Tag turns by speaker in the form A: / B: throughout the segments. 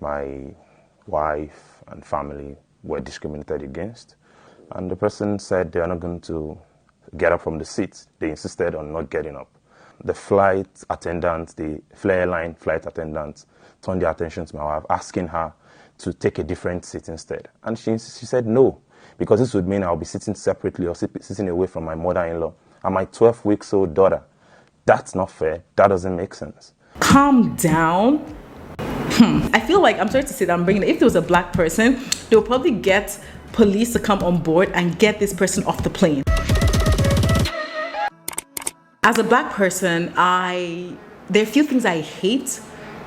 A: my wife and family were discriminated against. And the person said they are not going to get up from the seat. They insisted on not getting up. The flight attendant, the Flair Airline flight attendant, turned their attention to my wife, asking her to take a different seat instead. And she said no, because this would mean I'll be sitting separately or sitting away from my mother-in-law and my 12-week-old daughter. That's not fair. That doesn't make sense.
B: Calm down. I feel like, I'm sorry to say that I'm bringing it. If there was a black person, they would probably get police to come on board and get this person off the plane. As a black person, there are a few things I hate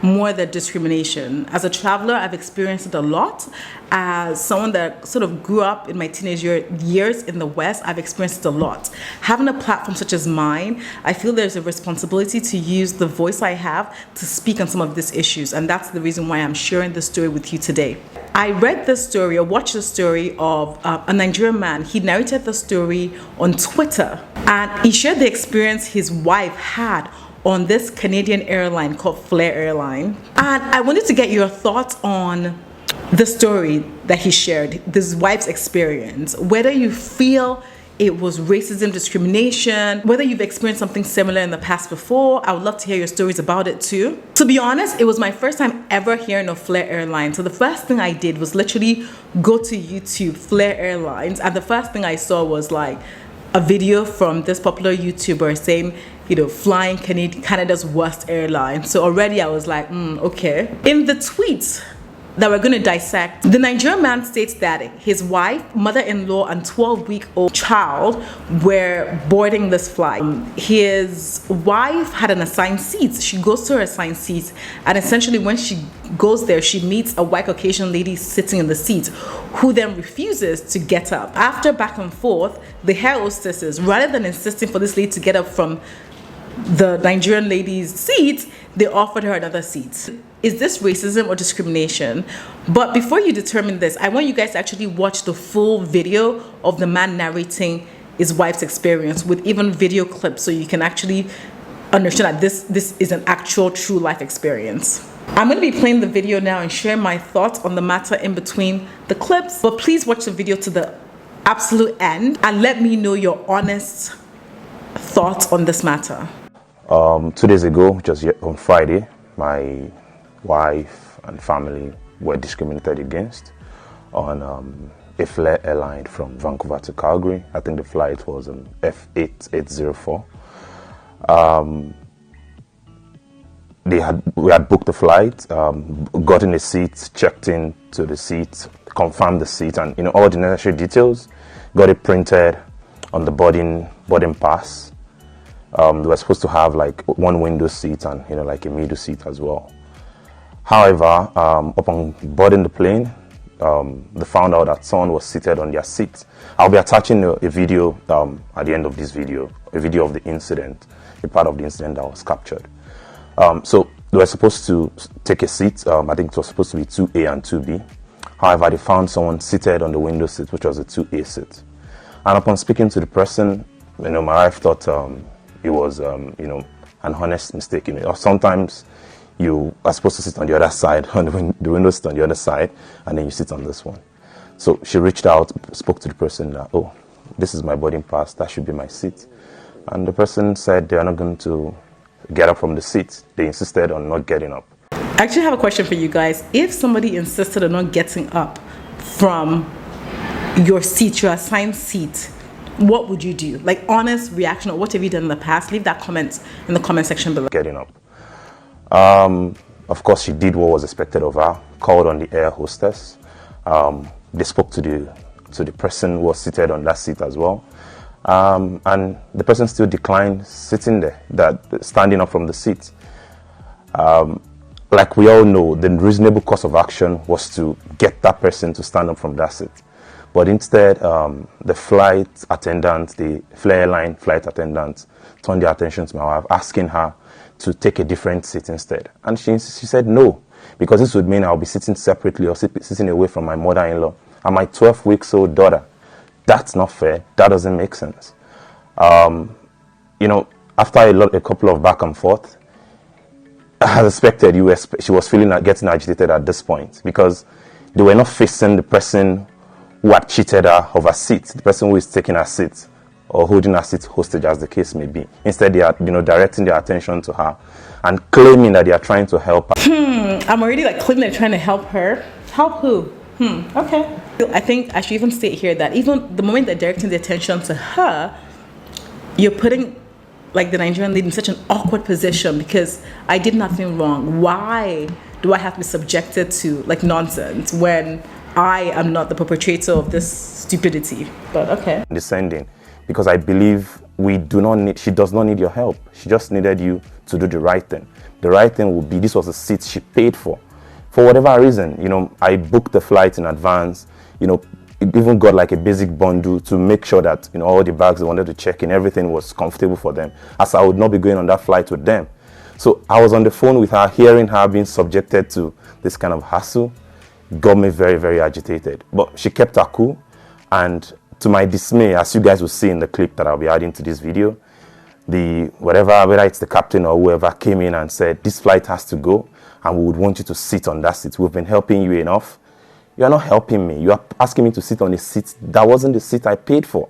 B: more than discrimination. As a traveler, I've experienced it a lot. As someone that sort of grew up in my teenage years in the West, I've experienced it a lot. Having a platform such as mine, I feel there's a responsibility to use the voice I have to speak on some of these issues, and that's the reason why I'm sharing this story with you today. I read this story or watched the story of a Nigerian man. He narrated the story on Twitter, and he shared the experience his wife had on this Canadian airline called Flair Airline. And I wanted to get your thoughts on the story that he shared, this wife's experience, whether you feel it was racism, discrimination, whether you've experienced something similar in the past before. I would love to hear your stories about it too. To be honest, it was my first time ever hearing of Flair Airlines. So the first thing I did was literally go to YouTube, Flair Airlines, and the first thing I saw was like a video from this popular YouTuber saying, flying Canada's worst airline. So already I was like, okay. In the tweets that we're going to dissect, the Nigerian man states that his wife, mother-in-law, and 12-week-old child were boarding this flight. His wife had an assigned seat. She goes to her assigned seat, and essentially when she goes there, she meets a white Caucasian lady sitting in the seat, who then refuses to get up. After back and forth, the air hostesses, rather than insisting for this lady to get up from the Nigerian lady's seat, they offered her another seat. Is this racism or discrimination? But before you determine this, I want you guys to actually watch the full video of the man narrating his wife's experience with even video clips, so you can actually understand that this is an actual true life experience. I'm going to be playing the video now and share my thoughts on the matter in between the clips, but please watch the video to the absolute end and let me know your honest thoughts on this matter.
A: 2 days ago, which was on Friday, my wife and family were discriminated against on a Flair Airline from Vancouver to Calgary. I think the flight was F8804. We had booked the flight, gotten a seat, checked in to the seat, confirmed the seat, and all the necessary details. Got it printed on the boarding pass. They were supposed to have like one window seat and like a middle seat as well. However, upon boarding the plane, they found out that someone was seated on their seat. I'll be attaching a video at the end of this video, a video of the incident, a part of the incident that was captured. So they were supposed to take a seat. I think it was supposed to be 2A and 2B. However, they found someone seated on the window seat, which was a 2A seat. And upon speaking to the person, my wife thought it was, an honest mistake. Sometimes you are supposed to sit on the other side, on the window sit on the other side, and then you sit on this one. So she reached out, spoke to the person that, oh, this is my boarding pass, that should be my seat. And the person said they are not going to get up from the seat. They insisted on not getting up.
B: I actually have a question for you guys. If somebody insisted on not getting up from your seat, your assigned seat, what would you do? Like, honest reaction, or what have you done in the past? Leave that comment in the comment section below.
A: Getting up. Of course, she did what was expected of her, called on the air hostess. They spoke to the person who was seated on that seat as well. And the person still declined sitting there, standing up from the seat. Like we all know, the reasonable course of action was to get that person to stand up from that seat. But instead, the flight attendant, the Flair Airline flight attendant, turned their attention to my wife, asking her to take a different seat instead. And she said no, because this would mean I'll be sitting separately or sitting away from my mother-in-law and my 12-week-old daughter. That's not fair. That doesn't make sense. After a couple of back and forth, as expected, she was getting agitated at this point because they were not facing the person who had cheated her of her seat, the person who is taking her seat or holding her seat hostage, as the case may be. Instead, they are, directing their attention to her and claiming that they are trying to help her.
B: I'm already like claiming they're trying to help her. Help who? Okay. I think I should even state here that even the moment they're directing the attention to her, you're putting like the Nigerian lady in such an awkward position because I did nothing wrong. Why do I have to be subjected to like nonsense when I am not the perpetrator of this stupidity? But okay.
A: Descending, because I believe she does not need your help. She just needed you to do the right thing. The right thing would be, this was a seat she paid for whatever reason. I booked the flight in advance, even got like a basic bundle to make sure that all the bags they wanted to check in, everything was comfortable for them, as I would not be going on that flight with them. So I was on the phone with her, hearing her being subjected to this kind of hassle got me very, very agitated. But she kept her cool, and to my dismay, as you guys will see in the clip that I'll be adding to this video, whether it's the captain or whoever came in and said, this flight has to go and we would want you to sit on that seat. We've been helping you enough. You are not helping me. You are asking me to sit on a seat that wasn't the seat I paid for.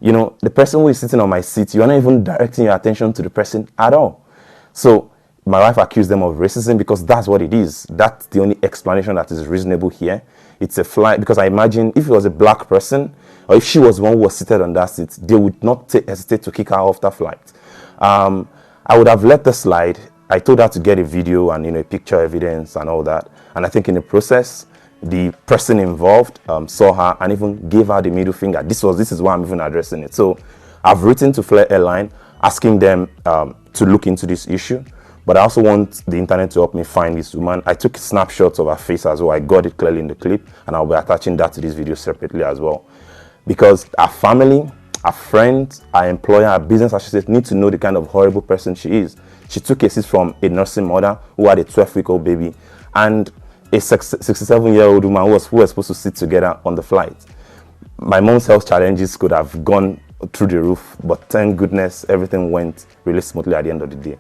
A: The person who is sitting on my seat, you are not even directing your attention to the person at all. So my wife accused them of racism because that's what it is. That's the only explanation that is reasonable here. It's a flight, because I imagine if it was a black person, or if she was the one who was seated on that seat, they would not hesitate to kick her off the flight. I would have let the slide. I told her to get a video and a picture evidence and all that. And I think in the process, the person involved saw her and even gave her the middle finger. This is why I'm even addressing it. So I've written to Flair Airline asking them to look into this issue. But I also want the internet to help me find this woman. I took snapshots of her face as well. I got it clearly in the clip, and I'll be attaching that to this video separately as well. Because our family, our friends, our employer, our business associates need to know the kind of horrible person she is. She took cases from a nursing mother who had a 12-week-old baby and a 67-year-old woman who was supposed to sit together on the flight. My mom's health challenges could have gone through the roof, but thank goodness everything went really smoothly at the end of the day.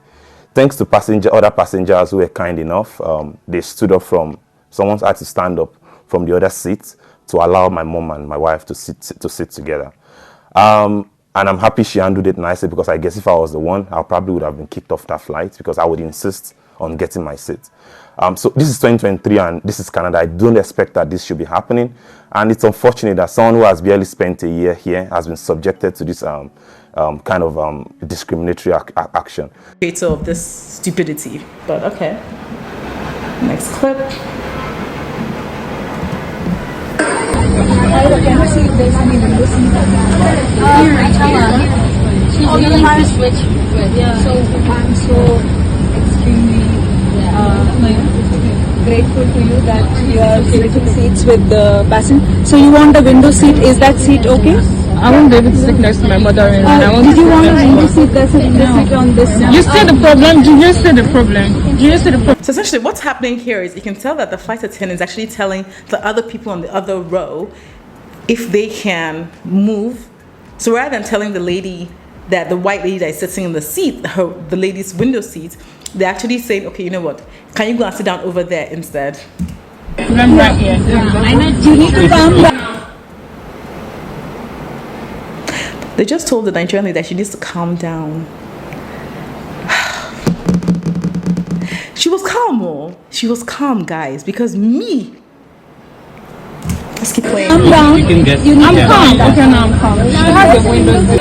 A: Thanks to other passengers who were kind enough, they stood up someone had to stand up from the other seat to allow my mom and my wife to sit together. And I'm happy she handled it nicely, because I guess if I was the one, I probably would have been kicked off that flight because I would insist on getting my seat. So this is 2023 and this is Canada. I don't expect that this should be happening. And it's unfortunate that someone who has barely spent a year here has been subjected to this kind of discriminatory action.
B: Creator of this stupidity, but okay. Next clip.
C: Can I see if there's any window seat? Oh, you have to switch. Yeah. So I'm so extremely grateful to you that you are switching seats with the passenger. So you want a window seat? Is that seat okay?
D: I won't be able to sit next to my mother.
C: Did you want a window seat? There's a window seat on this.
D: You see the problem? Do you see the problem? Do you see the problem?
B: So essentially what's happening here is you can tell that the flight attendant is actually telling the other people on the other row if they can move. So rather than telling the lady, that the white lady that is sitting in the seat, the lady's window seat, they're actually saying, okay, you know what, can you go and sit down over there instead?
D: I'm right here.
C: You need to calm down.
B: They just told the Nigerian lady that she needs to calm down. She was calm, she was calm, guys, because me. Let's keep playing.
C: Calm down.
D: I'm calm. Okay, now I'm calm. She has the windows.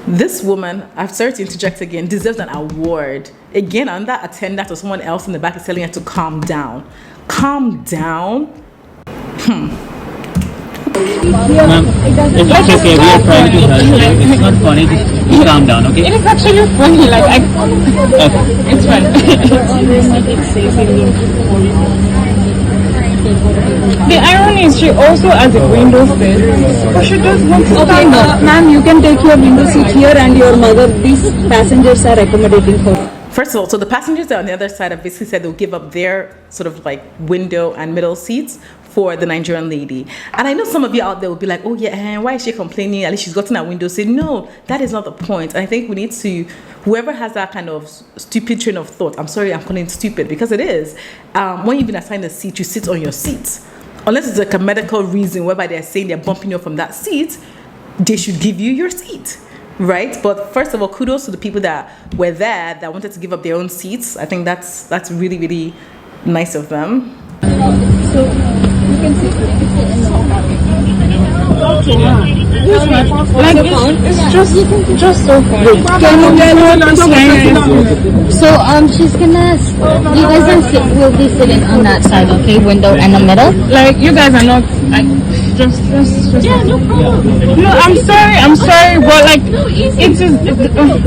B: This woman, I've started to interject again, deserves an award. Again, another attendant or someone else in the back is telling her to calm down. Calm down?
E: Ma'am, it's okay, we are trying to help you. It's not funny, just calm down, okay?
D: It is actually funny, like, it's fun. The irony is she also has a window seat, but she does want to stand up.
C: Ma'am, you can take your window seat here and your mother. These passengers are accommodating for.
B: First of all, so the passengers that are on the other side have basically said they'll give up their sort of like window and middle seats for the Nigerian lady. And I know some of you out there will be like, oh yeah, why is she complaining? At least she's gotten a window seat. No, that is not the point. And I think we need to, whoever has that kind of stupid train of thought, I'm sorry, I'm calling it stupid because it is. When you've been assigned a seat, you sit on your seat. Unless it's like a medical reason whereby they're saying they're bumping you from that seat, they should give you your seat, right? But first of all, kudos to the people that were there that wanted to give up their own seats. I think that's really, really nice of them.
C: So you can sit in the
D: Like it's just so funny.
F: So she's gonna, you guys will be sitting on that side, okay? Window in the middle.
D: Like you guys are not like just yeah, no problem. No, I'm sorry, but like it is.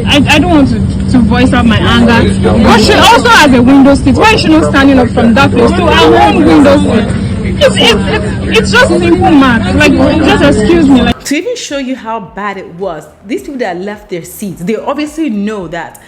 D: I don't want to voice out my anger. But she also has a window seat. Why is she not standing up from that place to our own window seat? It's just simple math. Like, just excuse me. Like,
B: to even show you how bad it was, these people that left their seats, they obviously know that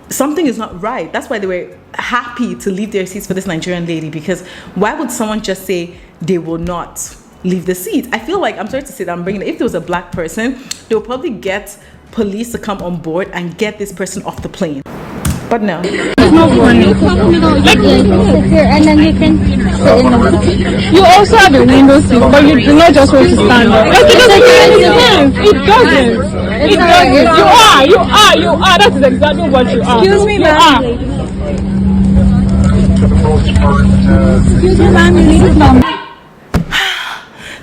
B: something is not right. That's why they were happy to leave their seats for this Nigerian lady, because why would someone just say they will not leave the seat? I feel like, I'm sorry to say that I'm bringing it, if there was a black person, they would probably get police to come on board and get this person off the plane. But no.
D: it's not funny.
F: Like, you can sit here and then you can sit in the middle.
D: You also have a window seat, but you do not just want to stand up. Like, it doesn't make any sense. It doesn't. It doesn't. You are. That is exactly what you are.
C: Excuse me, ma'am. Excuse me, ma'am. You need to come.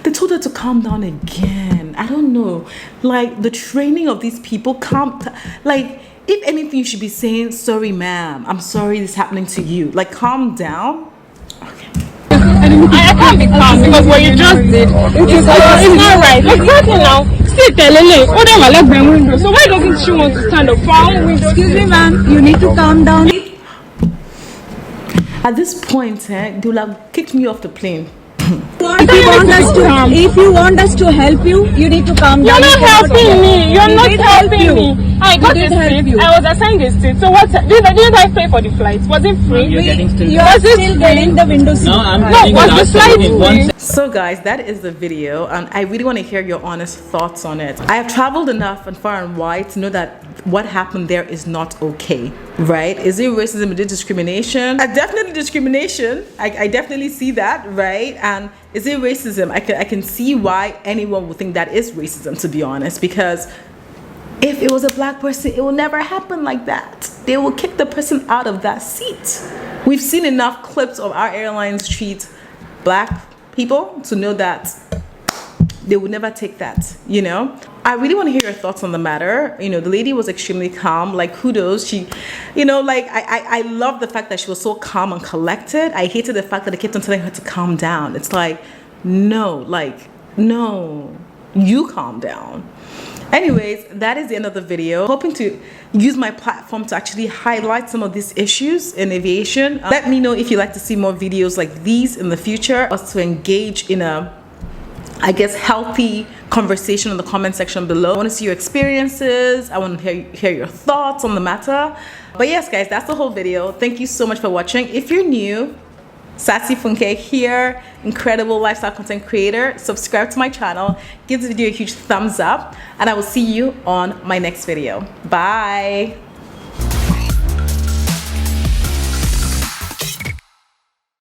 B: They told her to calm down again. I don't know. Like, the training of these people, like, if anything, you should be saying, sorry, ma'am, I'm sorry this is happening to you. Like, calm down. Okay.
D: I can't be calm because what you just did is not right. Like, right now, sit there, Lele. Oh, they were like my window. So why doesn't she want to stand up for our window?
C: Excuse me, ma'am. You need to calm down.
B: At this point, they will have kicked me off the plane.
C: If you want us to help you, you need to calm down.
D: You're not helping me. You're not helping me. I got a seat. I was assigned a seat. So what? Didn't I pay for the flight? Was it free?
C: You are still getting the window seat.
D: Was the flight free?
B: So guys, that is the video, and I really want to hear your honest thoughts on it. I have traveled enough and far and wide to know that what happened there is not okay, right? Is it racism? Is it discrimination? Definitely discrimination. I definitely see that, right? And is it racism? I can see why anyone would think that is racism, to be honest, because if it was a black person, it will never happen like that. They will kick the person out of that seat. We've seen enough clips of our airlines treat black people to know that they would never take that, you know. I really want to hear your thoughts on the matter. You know, the lady was extremely calm. Like, kudos. She, you know, like, I love the fact that she was so calm and collected. I hated the fact that they kept on telling her to calm down. It's like, no, like, no, you calm down. Anyways, that is the end of the video. Hoping to use my platform to actually highlight some of these issues in aviation. Let me know if you'd like to see more videos like these in the future, us to engage in a, I guess, healthy conversation in the comment section below. I want to see your experiences. I want to hear your thoughts on the matter. But yes, guys, that's the whole video. Thank you so much for watching. If you're new, Sassy Funke here, incredible lifestyle content creator. Subscribe to my channel, give this video a huge thumbs up, and I will see you on my next video. Bye.